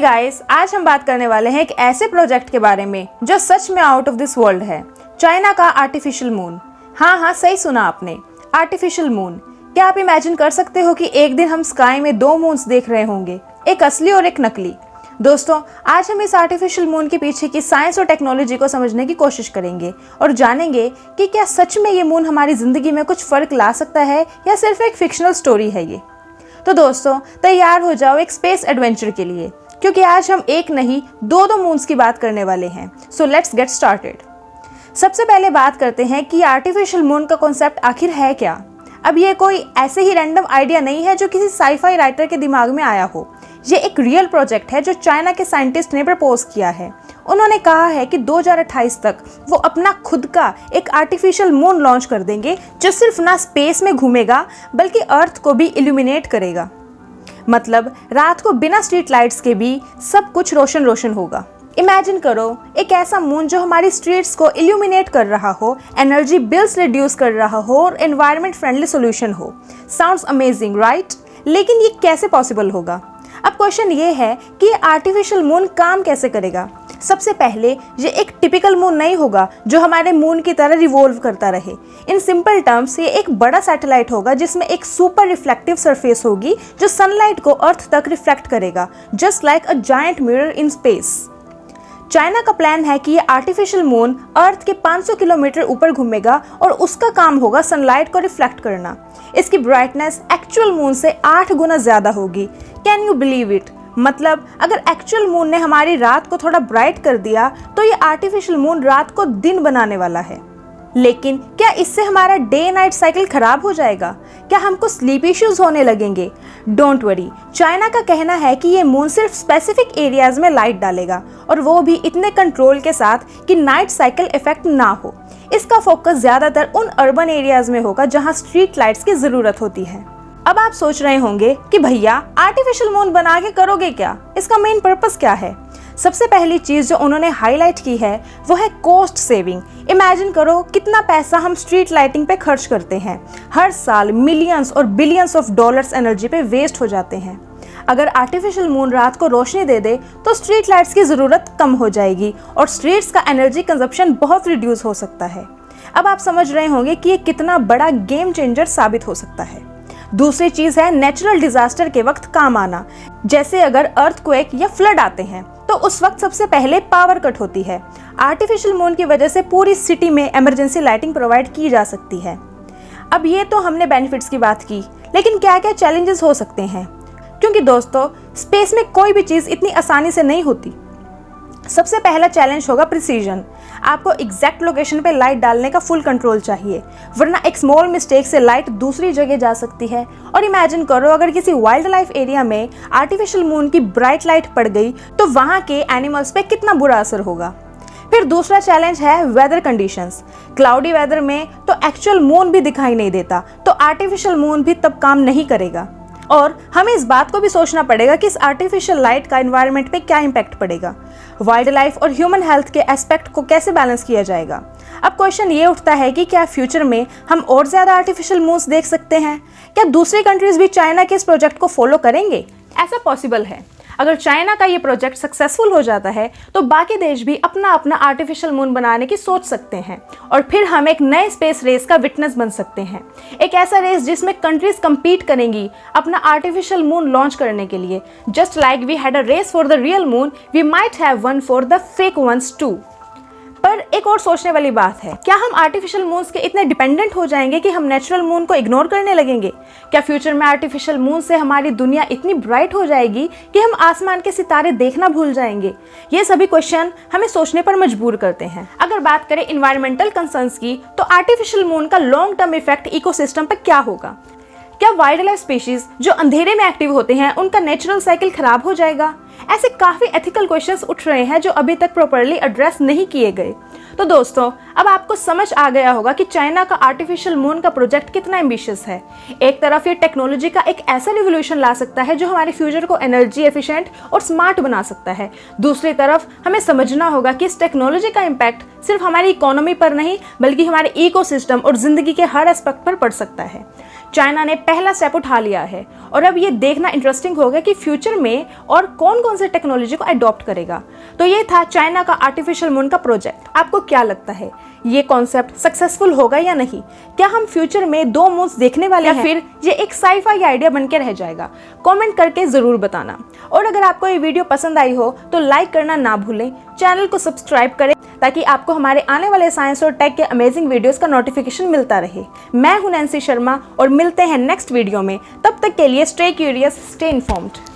Guys, आज हम बात करने वाले हैं एक ऐसे प्रोजेक्ट के बारे में जो सच में आउट ऑफ दिस वर्ल्ड है। चाइना का आर्टिफिशियल मून। हाँ, सही सुना आपने, आर्टिफिशियल मून। क्या आप इमेजिन कर सकते हो कि एक दिन हम स्काई में दो मून्स देख रहे होंगे, एक असली और एक नकली। दोस्तों, आज हम इस आर्टिफिशियल मून के पीछे की साइंस और टेक्नोलॉजी को समझने की कोशिश करेंगे और जानेंगे कि क्या सच में ये मून हमारी जिंदगी में कुछ फर्क ला सकता है या सिर्फ एक फिक्शनल स्टोरी है ये। तो दोस्तों, तैयार हो जाओ एक स्पेस एडवेंचर के लिए, क्योंकि आज हम एक नहीं दो मून्स की बात करने वाले हैं। So let's get started. सबसे पहले बात करते हैं कि आर्टिफिशियल मून का कॉन्सेप्ट आखिर है क्या। अब ये कोई ऐसे ही रैंडम आइडिया नहीं है जो किसी साईफाई राइटर के दिमाग में आया हो। ये एक रियल प्रोजेक्ट है जो चाइना के साइंटिस्ट ने प्रपोज किया है। उन्होंने कहा है कि 2028 तक वो अपना खुद का एक आर्टिफिशियल मून लॉन्च कर देंगे जो सिर्फ ना स्पेस में घूमेगा बल्कि अर्थ को भी इल्यूमिनेट करेगा। मतलब रात को बिना स्ट्रीट लाइट्स के भी सब कुछ रोशन रोशन होगा। इमेजिन करो एक ऐसा मून जो हमारी स्ट्रीट्स को इल्यूमिनेट कर रहा हो, एनर्जी बिल्स रिड्यूस कर रहा हो और एनवायरनमेंट फ्रेंडली सॉल्यूशन हो। Sounds amazing, right? लेकिन ये कैसे पॉसिबल होगा? अब क्वेश्चन ये है कि ये आर्टिफिशियल मून काम कैसे करेगा। सबसे पहले ये एक टिपिकल मून नहीं होगा जो हमारे मून की तरह रिवॉल्व करता रहे। इन सिंपल टर्म्स ये एक बड़ा सैटेलाइट होगा जिसमें एक सुपर रिफ्लेक्टिव सरफेस होगी जो सनलाइट को अर्थ तक रिफ्लेक्ट करेगा, just like a giant mirror in space. China का प्लान है कि ये आर्टिफिशियल मून अर्थ के 500 किलोमीटर ऊपर घूमेगा और उसका काम होगा सनलाइट को रिफ्लेक्ट करना। इसकी ब्राइटनेस एक्चुअल मून से 8 गुना ज्यादा होगी। Can you believe it? मतलब अगर एक्चुअल मून ने हमारी रात को थोड़ा ब्राइट कर दिया तो ये आर्टिफिशियल मून रात को दिन बनाने वाला है। लेकिन क्या इससे हमारा डे नाइट साइकिल खराब हो जाएगा? क्या हमको स्लीप इश्यूज होने लगेंगे? डोंट वरी, चाइना का कहना है कि ये मून सिर्फ स्पेसिफिक एरियाज में लाइट डालेगा और वो भी इतने कंट्रोल के साथ कि नाइट साइकिल इफेक्ट ना हो। इसका फोकस ज्यादातर उन अर्बन एरियाज में होगा जहाँ स्ट्रीट लाइट्स की जरूरत होती है। अब आप सोच रहे होंगे कि भैया आर्टिफिशियल मून बना के करोगे क्या? इसका मेन पर्पस क्या है? सबसे पहली चीज जो उन्होंने हाईलाइट की है वो है कॉस्ट सेविंग। इमेजिन करो कितना पैसा हम स्ट्रीट लाइटिंग पे खर्च करते हैं। हर साल मिलियंस और बिलियंस ऑफ डॉलर्स एनर्जी पे वेस्ट हो जाते हैं। अगर आर्टिफिशियल मून रात को रोशनी दे दे तो स्ट्रीट लाइट्स की जरूरत कम हो जाएगी और स्ट्रीट्स का एनर्जी कंजप्शन बहुत रिड्यूस हो सकता है। अब आप समझ रहे होंगे कि ये कितना बड़ा गेम चेंजर साबित हो सकता है। दूसरी चीज है नेचुरल डिजास्टर के वक्त काम आना। जैसे अगर अर्थक्वेक या फ्लड आते हैं तो उस वक्त सबसे पहले पावर कट होती है। आर्टिफिशियल मून की वजह से पूरी सिटी में इमरजेंसी लाइटिंग प्रोवाइड की जा सकती है। अब ये तो हमने बेनिफिट्स की बात की, लेकिन क्या क्या चैलेंजेस हो सकते हैं? क्योंकि दोस्तों, स्पेस में कोई भी चीज इतनी आसानी से नहीं होती। सबसे पहला चैलेंज होगा प्रिसीजन। आपको एग्जैक्ट लोकेशन पे लाइट डालने का फुल कंट्रोल चाहिए, वरना एक स्मॉल मिस्टेक से लाइट दूसरी जगह जा सकती है। और इमेजिन करो अगर किसी वाइल्ड लाइफ एरिया में आर्टिफिशियल मून की ब्राइट लाइट पड़ गई तो वहाँ के एनिमल्स पे कितना बुरा असर होगा। फिर दूसरा चैलेंज है वेदर कंडीशंस। क्लाउडी वेदर में तो एक्चुअल मून भी दिखाई नहीं देता, तो आर्टिफिशियल मून भी तब काम नहीं करेगा। और हमें इस बात को भी सोचना पड़ेगा कि इस आर्टिफिशियल लाइट का एनवायरनमेंट पे क्या इम्पैक्ट पड़ेगा। वाइल्ड लाइफ और ह्यूमन हेल्थ के एस्पेक्ट को कैसे बैलेंस किया जाएगा। अब क्वेश्चन ये उठता है कि क्या फ्यूचर में हम और ज्यादा आर्टिफिशियल मून्स देख सकते हैं? क्या दूसरी कंट्रीज भी चाइना के इस प्रोजेक्ट को फॉलो करेंगे? ऐसा पॉसिबल है। अगर चाइना का ये प्रोजेक्ट सक्सेसफुल हो जाता है तो बाकी देश भी अपना अपना आर्टिफिशियल मून बनाने की सोच सकते हैं और फिर हम एक नए स्पेस रेस का विटनेस बन सकते हैं। एक ऐसा रेस जिसमें कंट्रीज compete करेंगी अपना आर्टिफिशियल मून लॉन्च करने के लिए। Just like we had a race for the real moon, we might have one for the fake ones too. पर एक और सोचने वाली बात है, क्या हम आर्टिफिशियल मून्स के इतने डिपेंडेंट हो जाएंगे कि हम नेचुरल मून को इग्नोर करने लगेंगे? क्या फ्यूचर में आर्टिफिशियल मून से हमारी दुनिया इतनी ब्राइट हो जाएगी कि हम आसमान के सितारे देखना भूल जाएंगे? ये सभी क्वेश्चन हमें सोचने पर मजबूर करते हैं। अगर बात करें इन्वायरमेंटल कंसर्न्स की, तो आर्टिफिशियल मून का लॉन्ग टर्म इफेक्ट इकोसिस्टम पर क्या होगा? क्या वाइल्ड लाइफ स्पीशीज जो अंधेरे में एक्टिव होते हैं उनका नेचुरल साइकिल खराब हो जाएगा? ऐसे काफी एथिकल क्वेश्चंस उठ रहे हैं जो अभी तक प्रॉपर्ली एड्रेस नहीं किए गए। तो दोस्तों, अब आपको समझ आ गया होगा कि चाइना का आर्टिफिशियल मून का प्रोजेक्ट कितना एम्बिशियस है। एक तरफ ये टेक्नोलॉजी का एक ऐसा रिवोल्यूशन ला सकता है जो हमारे फ्यूचर को एनर्जी एफिशिएंट और स्मार्ट बना सकता है। दूसरी तरफ हमें समझना होगा कि इस टेक्नोलॉजी का इम्पैक्ट सिर्फ हमारी इकोनॉमी पर नहीं बल्कि हमारे इकोसिस्टम और जिंदगी के हर एस्पेक्ट पर पड़ सकता है। चाइना ने पहला स्टेप उठा लिया है और अब ये देखना इंटरेस्टिंग होगा कि फ्यूचर में और कौन कौन से टेक्नोलॉजी को अडॉप्ट करेगा। तो ये था चाइना का आर्टिफिशियल मून का प्रोजेक्ट। आपको क्या लगता है, ये कॉन्सेप्ट सक्सेसफुल होगा या नहीं? क्या हम फ्यूचर में 2 मून्स देखने वाले हैं, फिर ये एक साईफाई आइडिया बन के रह जाएगा? कमेंट करके ज़रूर बताना। और अगर आपको ये वीडियो पसंद आई हो तो लाइक करना ना भूलें, चैनल को सब्सक्राइब करें ताकि आपको हमारे आने वाले साइंस और टेक के अमेजिंग वीडियोस का नोटिफिकेशन मिलता रहे। मैं हूं नैंसी शर्मा और मिलते हैं नेक्स्ट वीडियो में। तब तक के लिए स्टे क्यूरियस, स्टे इन्फॉर्म्ड।